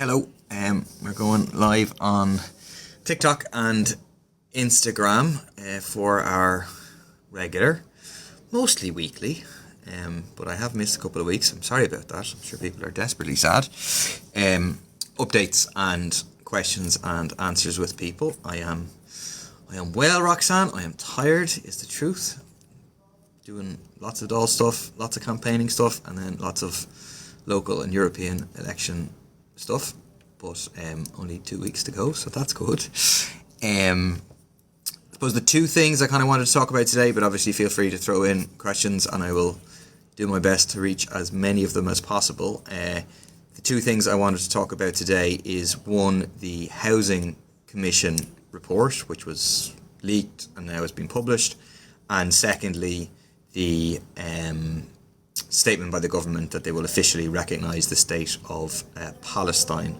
Hello, we're going live on TikTok and Instagram for our regular, mostly weekly, but I have missed a couple of weeks. I'm sorry about that. I'm sure people are desperately sad. Updates and questions and answers with people. I am well, Roxanne. I am tired, is the truth. Doing lots of doll stuff, lots of campaigning stuff, and then lots of local and European election stuff, but only 2 weeks to go, so that's good. I suppose the two things I kind of wanted to talk about today, but obviously feel free to throw in questions and I will do my best to reach as many of them as possible. The two things I wanted to talk about today is one, the Housing Commission report, which was leaked and now has been published, and secondly, the statement by the government that they will officially recognise the state of Palestine.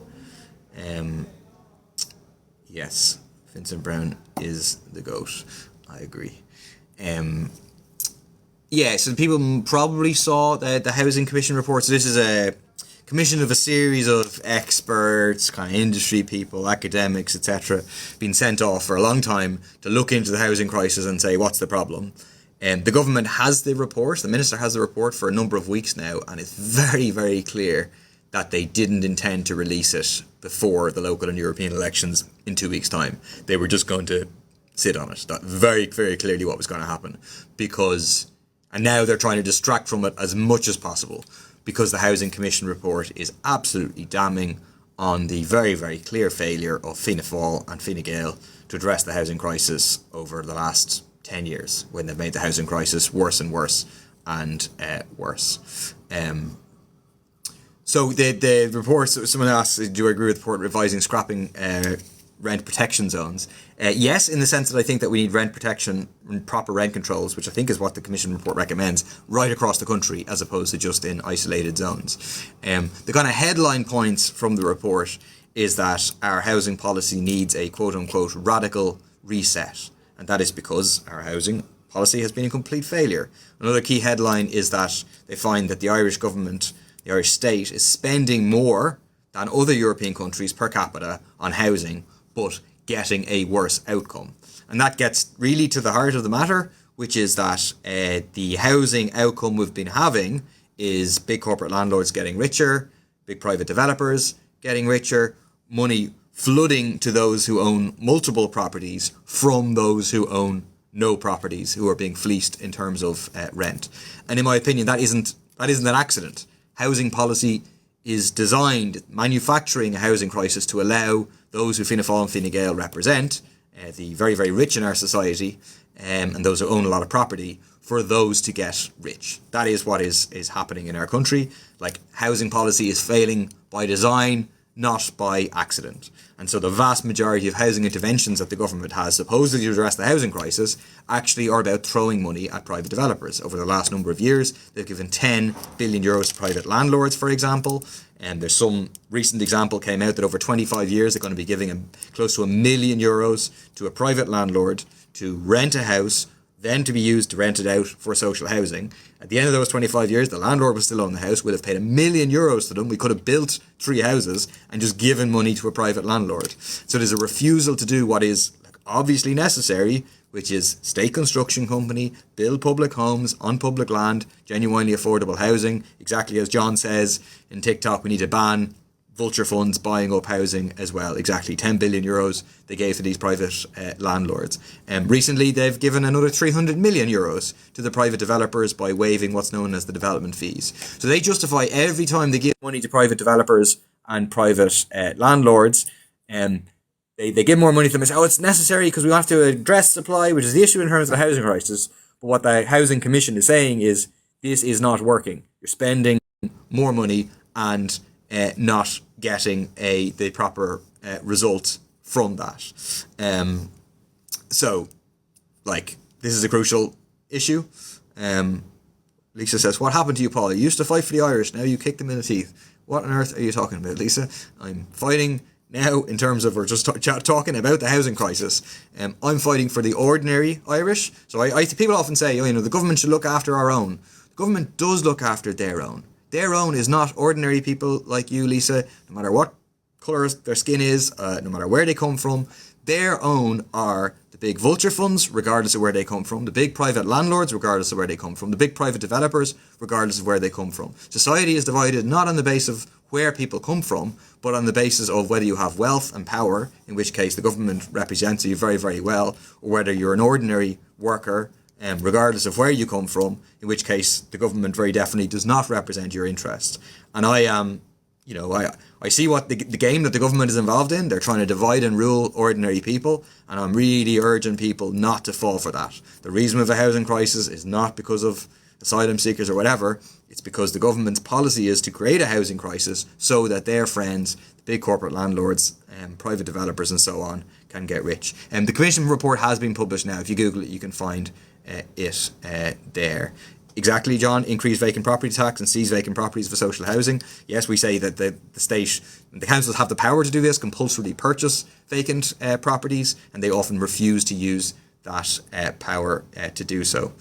Yes, Vincent Brown is the GOAT. I agree. So people probably saw the Housing Commission report. So this is a commission of a series of experts, kind of industry people, academics, etc., been sent off for a long time to look into the housing crisis and say, what's the problem? The government has the report, the minister has the report for a number of weeks now, and it's very, very clear that they didn't intend to release it before the local and European elections in 2 weeks' time. They were just going to sit on it. That's very, very clearly what was going to happen. And now they're trying to distract from it as much as possible, because the Housing Commission report is absolutely damning on the very, very clear failure of Fianna Fáil and Fine Gael to address the housing crisis over the last 10 years, when they've made the housing crisis worse and worse and worse. So the report, someone asked, do I agree with the report revising scrapping rent protection zones? Yes, in the sense that I think that we need rent protection and proper rent controls, which I think is what the Commission report recommends, right across the country as opposed to just in isolated zones. The kind of headline points from the report is that our housing policy needs a quote-unquote radical reset. And that is because our housing policy has been a complete failure. Another key headline is that they find that the Irish government, the Irish state, is spending more than other European countries per capita on housing, but getting a worse outcome. And that gets really to the heart of the matter, which is that the housing outcome we've been having is big corporate landlords getting richer, big private developers getting richer, money flooding to those who own multiple properties from those who own no properties, who are being fleeced in terms of rent. And in my opinion, that isn't an accident. Housing policy is designed, manufacturing a housing crisis, to allow those who Fianna Fáil and Fine Gael represent, the very, very rich in our society, and those who own a lot of property, for those to get rich. That is what is happening in our country. Like, housing policy is failing by design, not by accident. And so the vast majority of housing interventions that the government has supposedly to address the housing crisis actually are about throwing money at private developers. Over the last number of years, they've given 10 billion euros to private landlords, for example. And there's some recent example came out that over 25 years, they're going to be giving close to €1 million to a private landlord to rent a house, then to be used to rent it out for social housing. At the end of those 25 years, the landlord was still on the house, would have paid €1 million to them. We could have built 3 houses and just given money to a private landlord. So there's a refusal to do what is obviously necessary, which is state construction company, build public homes on public land, genuinely affordable housing. Exactly as John says in TikTok, we need to ban vulture funds buying up housing as well. Exactly, 10 billion euros they gave to these private landlords. Recently, they've given another 300 million euros to the private developers by waiving what's known as the development fees. So they justify every time they give money to private developers and private landlords, they give more money to them and say, oh, it's necessary because we have to address supply, which is the issue in terms of the housing crisis. But what the Housing Commission is saying is, this is not working. You're spending more money and not getting the proper result from that. So, this is a crucial issue. Lisa says, what happened to you, Paul? You used to fight for the Irish, now you kick them in the teeth. What on earth are you talking about, Lisa? I'm fighting now in terms of, we're just talking about the housing crisis. I'm fighting for the ordinary Irish. So people often say, the government should look after our own. The government does look after their own. Their own is not ordinary people like you, Lisa, no matter what colour their skin is, no matter where they come from. Their own are the big vulture funds, regardless of where they come from, the big private landlords, regardless of where they come from, the big private developers, regardless of where they come from. Society is divided not on the basis of where people come from, but on the basis of whether you have wealth and power, in which case the government represents you very, very well, or whether you're an ordinary worker, regardless of where you come from, in which case the government very definitely does not represent your interests. And I am, I see what the game that the government is involved in. They're trying to divide and rule ordinary people, and I'm really urging people not to fall for that. The reason we have a housing crisis is not because of asylum seekers or whatever. It's because the government's policy is to create a housing crisis so that their friends, the big corporate landlords, private developers and so on, can get rich. The Commission report has been published now. If you Google it, you can find it there. Exactly, John. Increase vacant property tax and seize vacant properties for social housing. Yes, we say that the state, the councils have the power to do this, compulsorily purchase vacant properties, and they often refuse to use that power to do so.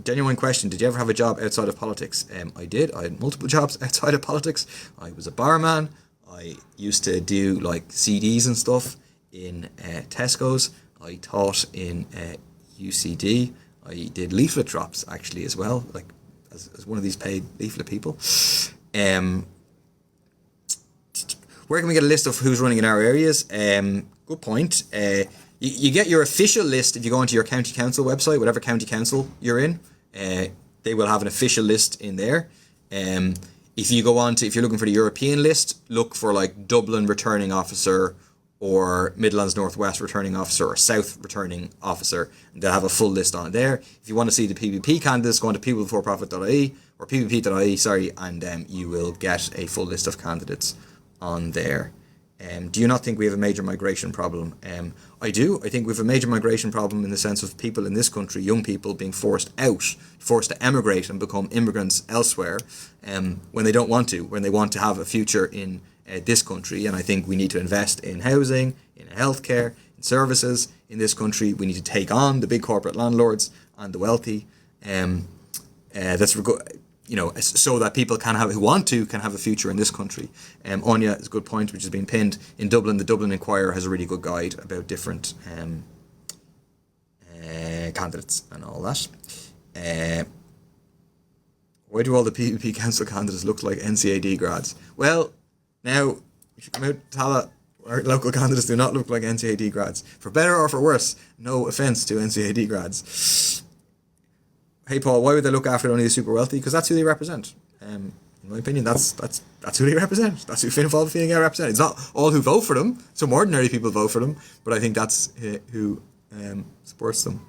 Genuine question, did you ever have a job outside of politics? I did. I had multiple jobs outside of politics. I was a barman. I used to do like CDs and stuff in Tesco's. I taught in UCD. I did leaflet drops actually as well, like as one of these paid leaflet people. Where can we get a list of who's running in our areas? Good point. You get your official list if you go onto your county council website, whatever county council you're in. They will have an official list in there. If you go on to, if you're looking for the European list, look for like Dublin returning officer or Midlands Northwest returning officer or South returning officer. They'll have a full list on there. If you want to see the PPP candidates, go on to peoplebeforeprofit.ie or ppp.ie, sorry, and you will get a full list of candidates on there. Do you not think we have a major migration problem? I do. I think we have a major migration problem in the sense of people in this country, young people being forced out, forced to emigrate and become immigrants elsewhere when they don't want to, when they want to have a future in this country. And I think we need to invest in housing, in healthcare, in services in this country. We need to take on the big corporate landlords and the wealthy. So that people who want to can have a future in this country. Anya is a good point, which has been pinned in Dublin. The Dublin Inquirer has a really good guide about different candidates and all that. Why do all the PPP council candidates look like NCAD grads? Well, now, if you come out to Tallaght, our local candidates do not look like NCAD grads. For better or for worse, no offence to NCAD grads. Hey Paul, why would they look after only the super wealthy? Because that's who they represent. In my opinion, that's who they represent. That's who Fianna Fáil Fine Gael represent. It's not all who vote for them. Some ordinary people vote for them, but I think that's who supports them.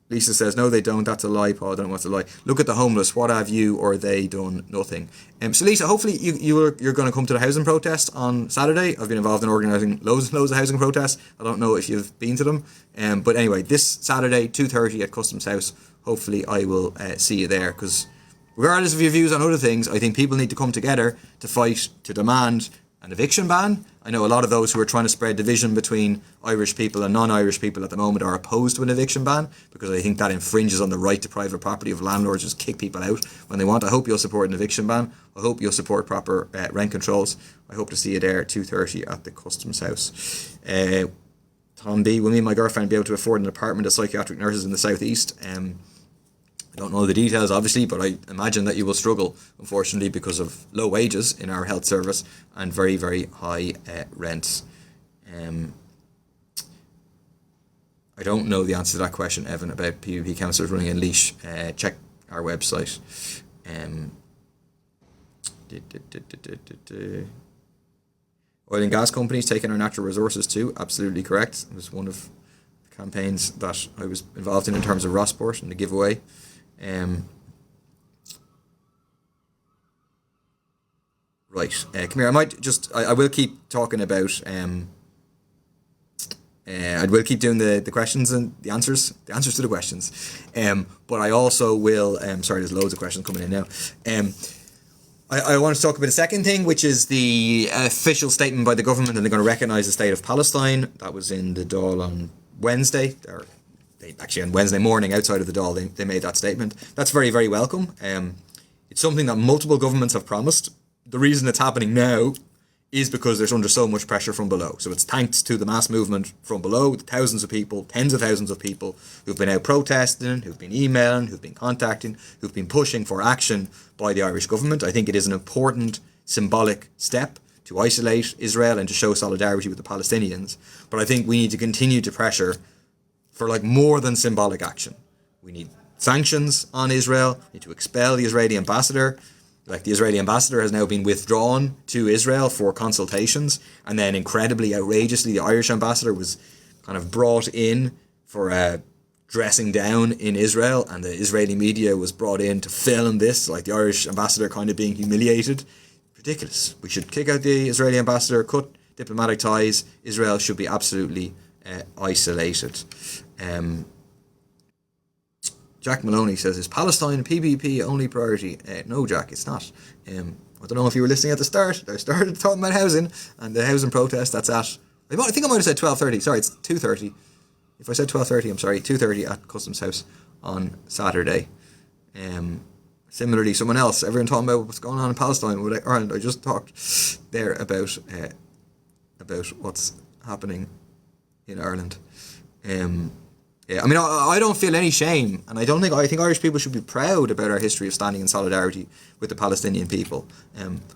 Lisa says, no, they don't. That's a lie, Paul. I don't know what's a lie. Look at the homeless. What have you or they done? Nothing. So Lisa, hopefully you're going to come to the housing protest on Saturday. I've been involved in organising loads and loads of housing protests. I don't know if you've been to them. But anyway, this Saturday, 2:30 at Customs House, hopefully I will see you there. Because regardless of your views on other things, I think people need to come together to fight, to demand an eviction ban. I know a lot of those who are trying to spread division between Irish people and non-Irish people at the moment are opposed to an eviction ban because I think that infringes on the right to private property of landlords, just kick people out when they want. I hope you'll support an eviction ban. I hope you'll support proper rent controls. I hope to see you there at 2:30 at the Customs House. Tom B, will me and my girlfriend be able to afford an apartment of psychiatric nurses in the southeast? I don't know the details, obviously, but I imagine that you will struggle, unfortunately, because of low wages in our health service and very, very high rents. I don't know the answer to that question, Evan, about PPP councillors running in Laois. Check our website. Oil and gas companies taking our natural resources too. Absolutely correct. It was one of the campaigns that I was involved in terms of Rossport and the giveaway. Right, come here. I will keep talking about. I will keep doing the questions and the answers to the questions. But I also will. Sorry, there's loads of questions coming in now. I want to talk about the second thing, which is the official statement by the government, and they're going to recognise the state of Palestine. That was in the Dáil on Wednesday. Actually, on Wednesday morning, outside of the Dáil, they made that statement. That's very, very welcome. It's something that multiple governments have promised. the reason it's happening now is because there's under so much pressure from below. So it's thanks to the mass movement from below, the thousands of people, tens of thousands of people who've been out protesting, who've been emailing, who've been contacting, who've been pushing for action by the Irish government. I think it is an important symbolic step to isolate Israel and to show solidarity with the Palestinians. But I think we need to continue to pressure for like more than symbolic action. We need sanctions on Israel, we need to expel the Israeli ambassador. Like, the Israeli ambassador has now been withdrawn to Israel for consultations, and then incredibly outrageously the Irish ambassador was kind of brought in for dressing down in Israel, and the Israeli media was brought in to film this, like the Irish ambassador kind of being humiliated. Ridiculous. We should kick out the Israeli ambassador, cut diplomatic ties. Israel should be absolutely isolated. Jack Maloney says, is Palestine PPP only priority? No, Jack, it's not. I don't know if you were listening at the start. I started talking about housing and the housing protest. That's at, I think I might have said 12:30. Sorry, it's 2:30. If I said 12:30, I'm sorry, 2:30 at Customs House on Saturday. Similarly, someone else, everyone talking about what's going on in Palestine with Ireland. I just talked there about what's happening in Ireland. Yeah, I mean, I don't feel any shame, and I think Irish people should be proud about our history of standing in solidarity with the Palestinian people.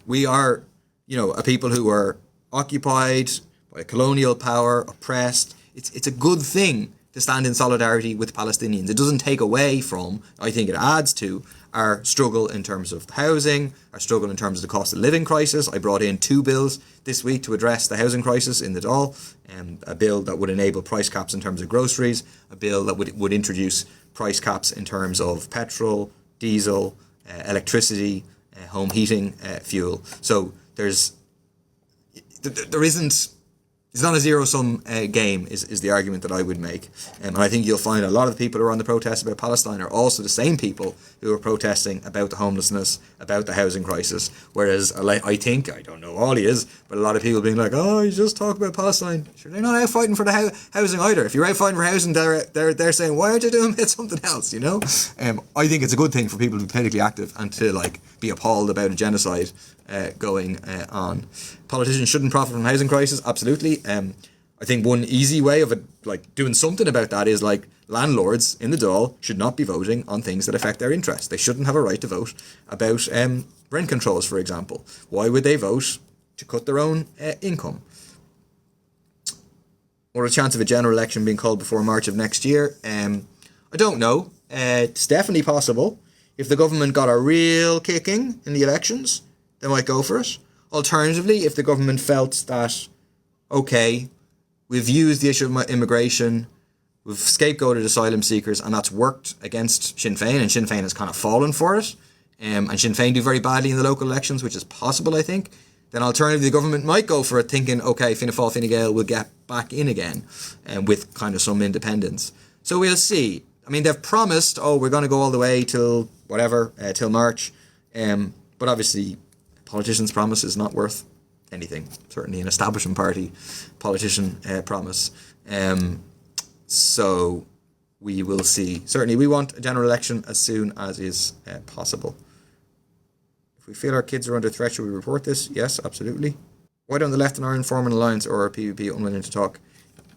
We are, a people who are occupied by colonial power, oppressed. It's a good thing to stand in solidarity with Palestinians. It doesn't take away from, I think it adds to, our struggle in terms of housing, our struggle in terms of the cost of living crisis. I brought in 2 bills this week to address the housing crisis in the Dáil. A bill that would enable price caps in terms of groceries, a bill that would introduce price caps in terms of petrol, diesel, electricity, home heating, fuel. So it's not a zero-sum game is the argument that I would make. And I think you'll find a lot of the people who are on the protest about Palestine are also the same people who are protesting about the homelessness, about the housing crisis. Whereas I think, I don't know all he is, but a lot of people being like, oh, you just talk about Palestine. Sure, they're not out fighting for the housing either. If you're out fighting for housing, they're saying, why aren't you doing something else, I think it's a good thing for people to be politically active and to be appalled about a genocide going on. Politicians shouldn't profit from the housing crisis, absolutely. I think one easy way of doing something about that is landlords in the Dáil should not be voting on things that affect their interests. They shouldn't have a right to vote about rent controls, for example. Why would they vote to cut their own income? Or a chance of a general election being called before March of next year? I don't know. It's definitely possible. If the government got a real kicking in the elections, they might go for it. Alternatively, if the government felt that, okay, we've used the issue of immigration, we've scapegoated asylum seekers, and that's worked against Sinn Féin, and Sinn Féin has kind of fallen for it, and Sinn Féin do very badly in the local elections, which is possible, I think, then alternatively the government might go for it, thinking, okay, Fianna Fáil, Fine Gael will get back in again, with kind of some independence. So we'll see. I mean, they've promised, we're going to go all the way till whatever, till March, but obviously politicians' promise is not worth anything. Certainly an establishment party politician promise. So we will see. Certainly we want a general election as soon as is possible. If we feel our kids are under threat, should we report this? Yes, absolutely. Why don't the left and Ireland form an alliance, or are PPP unwilling to talk?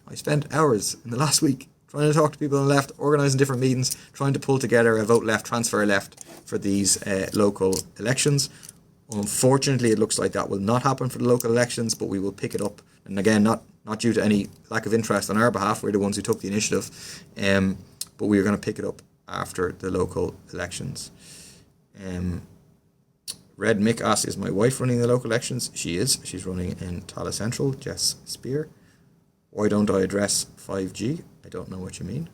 I spent hours in the last week trying to talk to people on the left, organising different meetings, trying to pull together a vote left, transfer left for these local elections. Unfortunately, it looks like that will not happen for the local elections, but we will pick it up. And again, not due to any lack of interest on our behalf. We're the ones who took the initiative. But we are going to pick it up after the local elections. Red Mick asks, is my wife running the local elections? She is. She's running in Tallaght Central, Jess Spear. Why don't I address 5G? I don't know what you mean.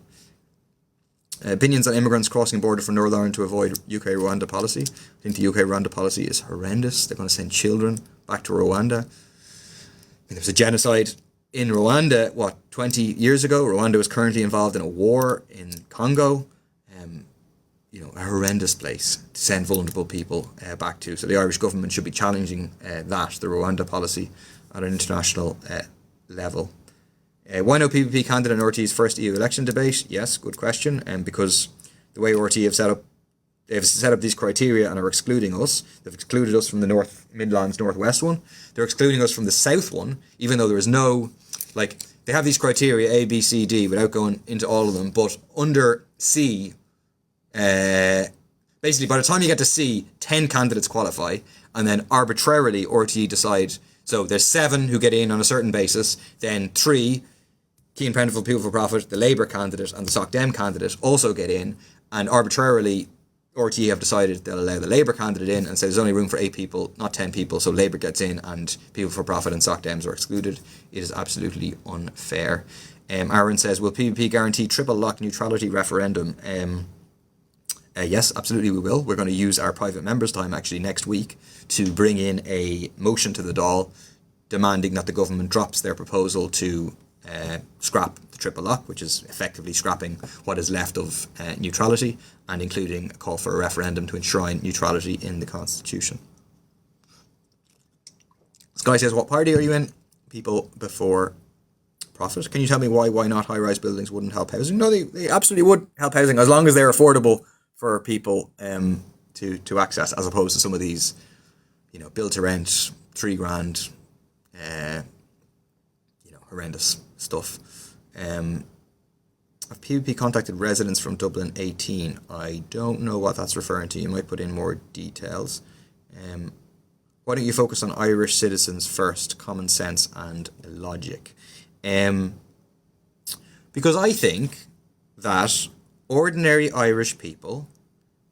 Opinions on immigrants crossing border from Northern Ireland to avoid UK-Rwanda policy. I think the UK-Rwanda policy is horrendous. They're going to send children back to Rwanda. There was a genocide in Rwanda, 20 years ago. Rwanda was currently involved in a war in Congo. A horrendous place to send vulnerable people back to. So the Irish government should be challenging the Rwanda policy, at an international level. Why no PPP candidate in RT's first EU election debate? Yes, good question. Because the way RT have set up They've set up these criteria and are excluding us. They've excluded us from the North Midlands Northwest one. They're excluding us from the South one, even though there is no, like, they have these criteria A, B, C, D without going into all of them. But under C, basically by the time you get to C, 10 candidates qualify, and then arbitrarily RTE decide. So there's 7 who get in on a certain basis, then 3, Keane Prendeville, People for Profit, the Labour candidate and the Soc Dem candidate also get in, and arbitrarily RTE have decided they'll allow the Labour candidate in and say there's only room for 8 people, not 10 people, so Labour gets in and People for Profit and Soc Dems are excluded. It is absolutely unfair. Aaron says, will PPP guarantee triple lock neutrality referendum? Yes, absolutely we will. We're going to use our private members' time actually next week to bring in a motion to the Dáil demanding that the government drops their proposal to scrap the triple lock, which is effectively scrapping what is left of neutrality, and including a call for a referendum to enshrine neutrality in the Constitution. Sky says, what party are you in? People Before Profit. Can you tell me why not high-rise buildings wouldn't help housing? No, they absolutely would help housing as long as they're affordable for people to access, as opposed to some of these, build to rent, $3,000, horrendous stuff. Have PPP contacted residents from Dublin 18? I don't know what that's referring to. You might put in more details. Why don't you focus on Irish citizens first? Common sense and logic. Because I think that ordinary Irish people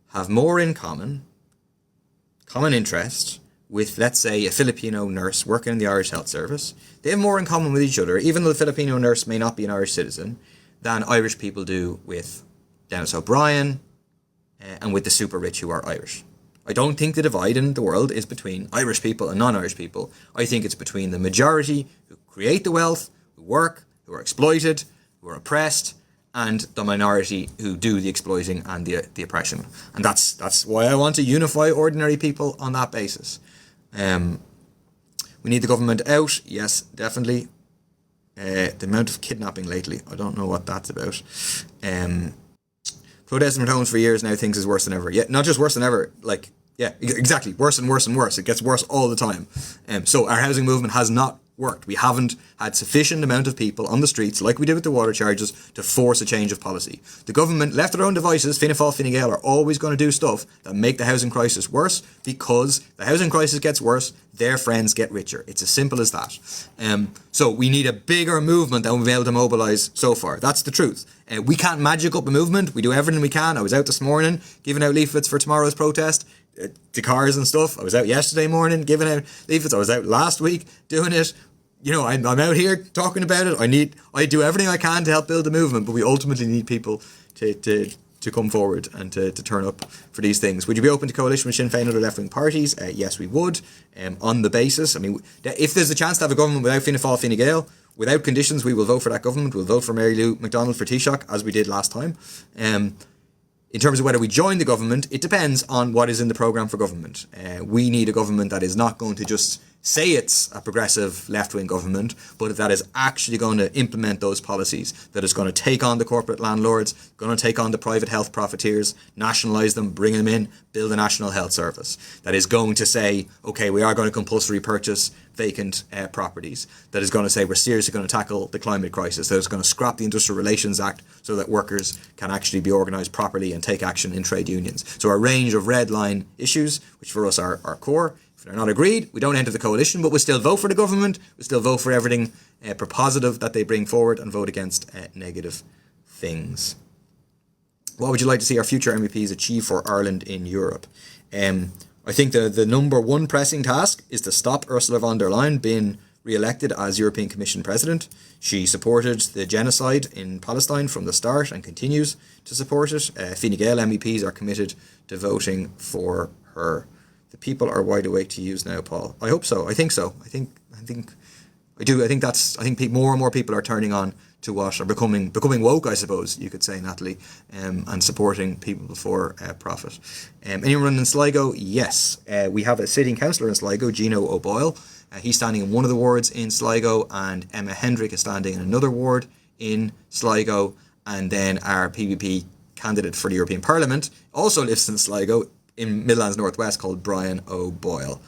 have more in common interest with, let's say, a Filipino nurse working in the Irish Health Service. They have more in common with each other, even though the Filipino nurse may not be an Irish citizen, than Irish people do with Dennis O'Brien and with the super rich who are Irish. I don't think the divide in the world is between Irish people and non-Irish people. I think it's between the majority who create the wealth, who work, who are exploited, who are oppressed, and the minority who do the exploiting and the oppression. And that's why I want to unify ordinary people on that basis. We need the government out. Yes, definitely. The amount of kidnapping lately, I don't know what that's about. Protesting for homes for years now, things is worse than ever. Yeah, not just worse than ever, exactly, worse and worse and worse. It gets worse all the time. So our housing movement has not worked. We haven't had sufficient amount of people on the streets, like we did with the water charges, to force a change of policy. The government, left to their own devices, Fianna Fáil, Fine Gael, are always going to do stuff that make the housing crisis worse, because the housing crisis gets worse, their friends get richer. It's as simple as that. So we need a bigger movement than we've been able to mobilise so far. That's the truth. We can't magic up a movement. We do everything we can. I was out this morning giving out leaflets for tomorrow's protest to cars and stuff. I was out yesterday morning giving out leaflets. I was out last week doing it. I'm out here talking about it. I do everything I can to help build the movement, but we ultimately need people to come forward and to turn up for these things. Would you be open to coalition with Sinn Féin and other left-wing parties? Yes, we would. On the basis, if there's a chance to have a government without Fianna Fáil, Fine Gael, without conditions, we will vote for that government. We'll vote for Mary Lou McDonald for Taoiseach, as we did last time. In terms of whether we join the government, it depends on what is in the programme for government. We need a government that is not going to just say it's a progressive left-wing government, but that is actually going to implement those policies, that is going to take on the corporate landlords, going to take on the private health profiteers, nationalise them, bring them in, build a national health service, that is going to say, okay, we are going to compulsory purchase vacant properties, that is going to say we're seriously going to tackle the climate crisis, that is going to scrap the Industrial Relations Act so that workers can actually be organised properly and take action in trade unions. So a range of red line issues, which for us are core. If they're not agreed, we don't enter the coalition, but we still vote for the government, we still vote for everything propositive that they bring forward, and vote against negative things. What would you like to see our future MEPs achieve for Ireland in Europe? I think the number one pressing task is to stop Ursula von der Leyen being re-elected as European Commission President. She supported the genocide in Palestine from the start and continues to support it. Fine Gael MEPs are committed to voting for her. The people are wide awake to use now, Paul. I hope so. I think so. I think more and more people are turning on to what are becoming woke, I suppose you could say, Natalie, and supporting People Before Profit. Anyone running in Sligo? Yes. We have a sitting councillor in Sligo, Gino O'Boyle. He's standing in one of the wards in Sligo, and Emma Hendrick is standing in another ward in Sligo, and then our PPP candidate for the European Parliament, also lives in Sligo, in Midlands Northwest, called Brian O'Boyle.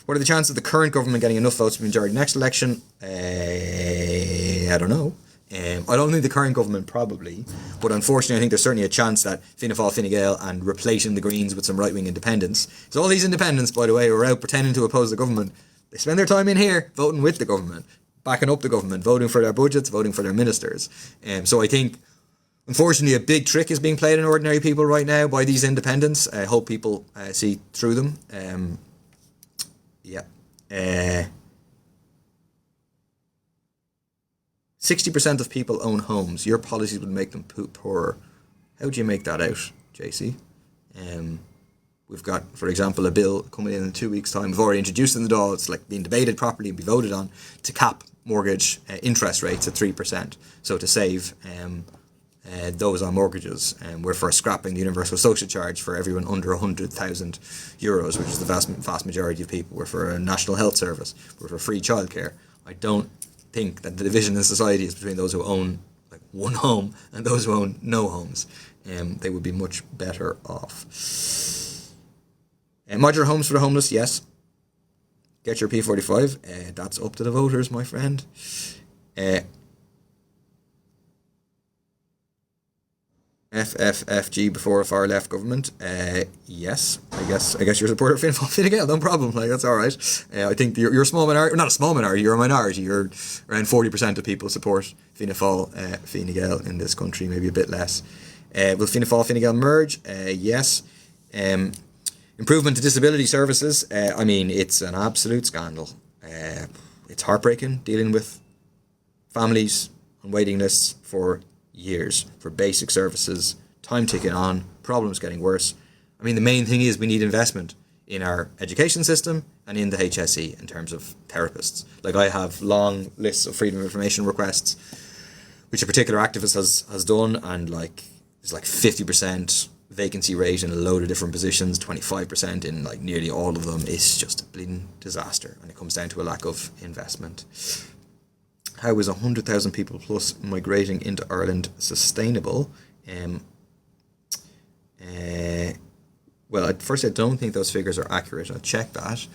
What are the chances of the current government getting enough votes for the majority next election? I don't know. I don't think the current government probably, but unfortunately I think there's certainly a chance that Fianna Fáil, Fine Gael and replacing the Greens with some right-wing independents. So all these independents, by the way, who are out pretending to oppose the government, they spend their time in here voting with the government, backing up the government, voting for their budgets, voting for their ministers. So I think, unfortunately, a big trick is being played on ordinary people right now by these independents. I hope people see through them. 60% of people own homes. Your policies would make them poorer. How do you make that out, JC? We've got, for example, a bill coming in 2 weeks' time. We've already introduced in the Dáil. It's like being debated properly and be voted on to cap mortgage interest rates at 3%. So to save those on mortgages. We're for scrapping the universal social charge for everyone under 100,000 euros, which is the vast majority of people. We're for a national health service. We're for free childcare. I don't think that the division in society is between those who own like one home and those who own no homes. They would be much better off. Modular homes for the homeless, yes. Get your P45. That's up to the voters, my friend. FFFG before a far left government. Yes, I guess you're a supporter of Fine Gael, no problem. Like, that's all right. I think you're a small minority, not a small minority. You're a minority. You're around 40% of people support Fianna Fáil, Fine Gael in this country, maybe a bit less. Will Fianna Fáil, Fine Gael merge? Yes. Improvement to disability services. I mean, it's an absolute scandal. It's heartbreaking dealing with families on waiting lists for years for basic services, time ticking on, problems getting worse. I mean, the main thing is we need investment in our education system and in the HSE in terms of therapists. Like, I have long lists of freedom of information requests, which a particular activist has done, and like there's like 50% vacancy rate in a load of different positions, 25% in like nearly all of them. It's just a bleeding disaster, and it comes down to a lack of investment. How is 100,000 people plus migrating into Ireland sustainable? Well, at first I don't think those figures are accurate. I'll check that.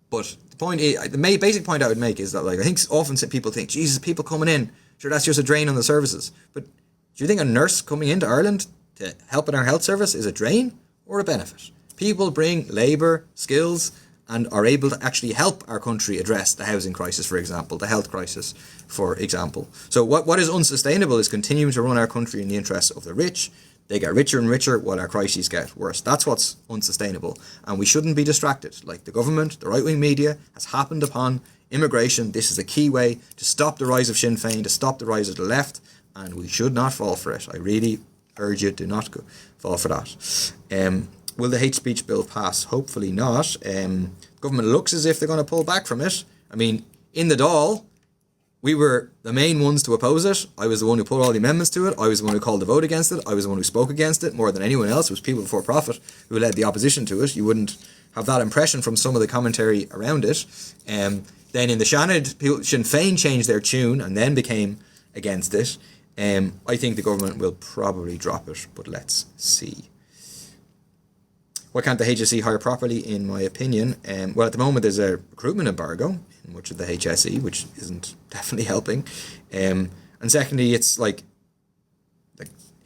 But the point is, the basic point I would make is that, like, I think often people think, Jesus, people coming in, sure, that's just a drain on the services. But do you think a nurse coming into Ireland to help in our health service is a drain or a benefit? People bring labour, skills, and are able to actually help our country address the housing crisis, for example, the health crisis, for example. So what is unsustainable is continuing to run our country in the interests of the rich. They get richer and richer while our crises get worse. That's what's unsustainable. And we shouldn't be distracted. Like the government, the right-wing media has happened upon immigration. This is a key way to stop the rise of Sinn Féin, to stop the rise of the left, and we should not fall for it. I really urge you, do not fall for that. Will the hate speech bill pass? Hopefully not. Government looks as if they're going to pull back from it. I mean, in the Dáil, we were the main ones to oppose it. I was the one who put all the amendments to it. I was the one who called the vote against it. I was the one who spoke against it more than anyone else. It was People Before Profit who led the opposition to it. You wouldn't have that impression from some of the commentary around it. Then in the Seanad, Sinn Féin changed their tune and then became against it. I think the government will probably drop it, but let's see. Why can't the HSE hire properly, in my opinion? Well, at the moment there's a recruitment embargo in much of the HSE, which isn't definitely helping. And secondly, it's like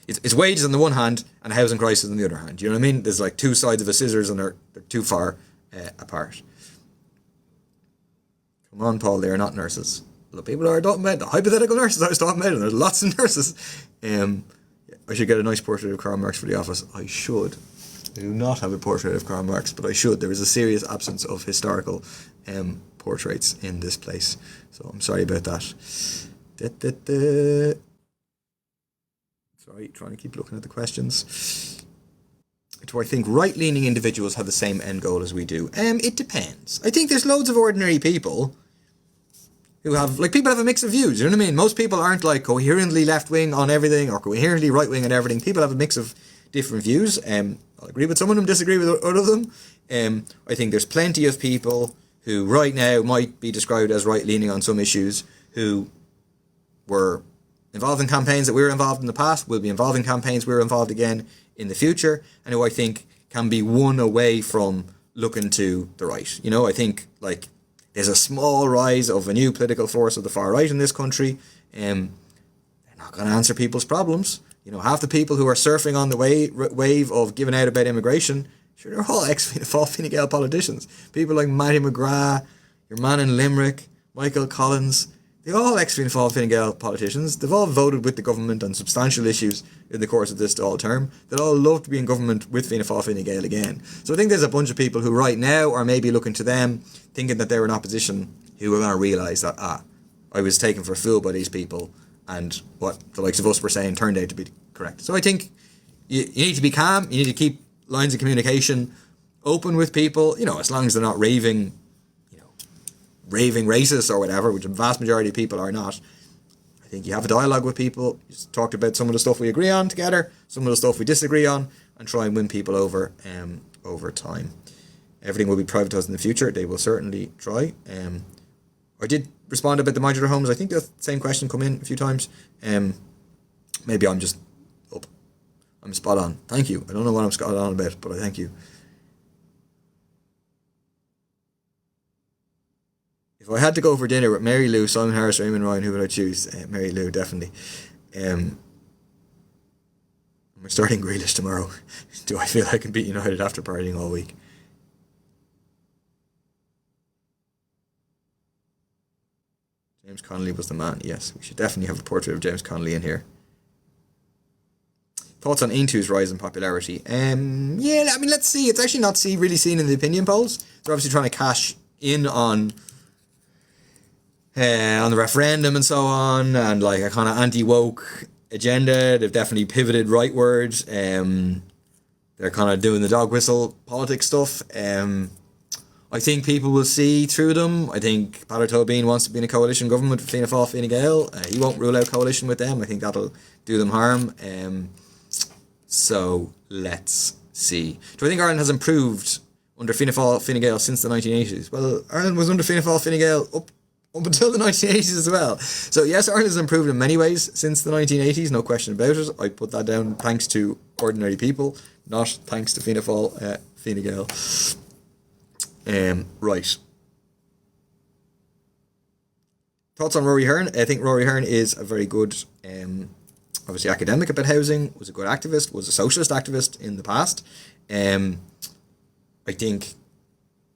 it's wages on the one hand and a housing crisis on the other hand. You know what I mean? There's like two sides of a scissors and they're too far apart. Come on, Paul, they are not nurses. The people are talking about the hypothetical nurses I was talking about, and there's lots of nurses. I should get a nice portrait of Karl Marx for the office. I should. I do not have a portrait of Karl Marx, but I should. There is a serious absence of historical portraits in this place, so I'm sorry about that. Sorry, trying to keep looking at the questions. Do I think right-leaning individuals have the same end goal as we do? It depends. I think there's loads of ordinary people who have, like, people have a mix of views, you know what I mean? Most people aren't, like, coherently left-wing on everything or coherently right-wing on everything. People have a mix of different views. I'll agree with some of them, disagree with other of them. I think there's plenty of people who right now might be described as right-leaning on some issues who were involved in campaigns that we were involved in the past, will be involved in campaigns we were involved again in the future, and who I think can be won away from looking to the right. You know, I think like there's a small rise of a new political force of the far right in this country. They're not going to answer people's problems. You know, half the people who are surfing on the wave of giving out about immigration, sure, they're all Fine Gael politicians. People like Matty McGrath, your man in Limerick, Michael Collins, they're all Fine Gael politicians. They've all voted with the government on substantial issues in the course of this Dáil term. They'd all love to be in government with Fine Gael again. So I think there's a bunch of people who right now are maybe looking to them, thinking that they're in opposition, who are going to realise that, I was taken for a fool by these people, and what the likes of us were saying turned out to be correct. So I think you need to be calm, you need to keep lines of communication open with people, you know, as long as they're not raving racist or whatever, which the vast majority of people are not. I think you have a dialogue with people, you talked about some of the stuff we agree on together, some of the stuff we disagree on, and try and win people over time. Everything will be privatised in the future, they will certainly try. I did respond about the modular homes. I think the same question come in a few times. Maybe I'm just up. I'm spot on. Thank you. I don't know what I'm spot on about, but I thank you. If I had to go for dinner with Mary Lou, Simon Harris, or Eamon Ryan, who would I choose? Mary Lou, definitely. I'm starting Grealish tomorrow. Do I feel I can beat United after partying all week? James Connolly was the man. Yes, we should definitely have a portrait of James Connolly in here. Thoughts on Aintu's rise in popularity? Yeah, I mean, let's see. It's actually not really seen in the opinion polls. They're obviously trying to cash in on the referendum and so on, and like a kind of anti-woke agenda. They've definitely pivoted rightwards. They're kind of doing the dog whistle politics stuff. I think people will see through them. I think Peadar Tóibín wants to be in a coalition government with Fianna Fáil, Fine Gael. He won't rule out coalition with them. I think that'll do them harm. So let's see. Do I think Ireland has improved under Fianna Fáil, Fine Gael since the 1980s? Well, Ireland was under Fianna Fáil, Fine Gael up until the 1980s as well. So yes, Ireland has improved in many ways since the 1980s, no question about it. I put that down thanks to ordinary people, not thanks to Fianna Fáil, Fine Gael. Right. Thoughts on Rory Hearn? I think Rory Hearn is a very good, obviously academic about housing, was a good activist, was a socialist activist in the past. I think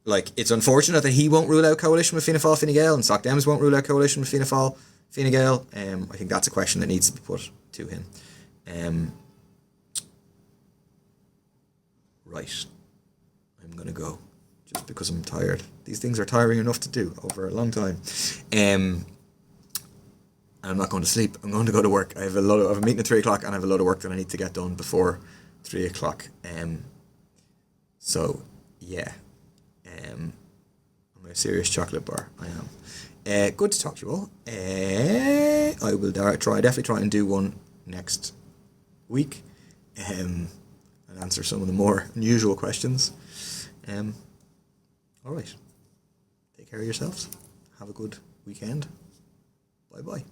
like it's unfortunate that he won't rule out coalition with Fianna Fáil, Fine Gael, and Soc Dems won't rule out coalition with Fianna Fáil, Fine Gael. I think that's a question that needs to be put to him. Right. I'm going to go. Just because I'm tired. These things are tiring enough to do over a long time. And I'm not going to sleep. I'm going to go to work. I have a meeting at 3 o'clock, and I have a lot of work that I need to get done before 3 o'clock. So yeah. I'm a serious chocolate bar. I am. Good to talk to you all. I will definitely try and do one next week. And answer some of the more unusual questions. All right. Take care of yourselves. Have a good weekend. Bye-bye.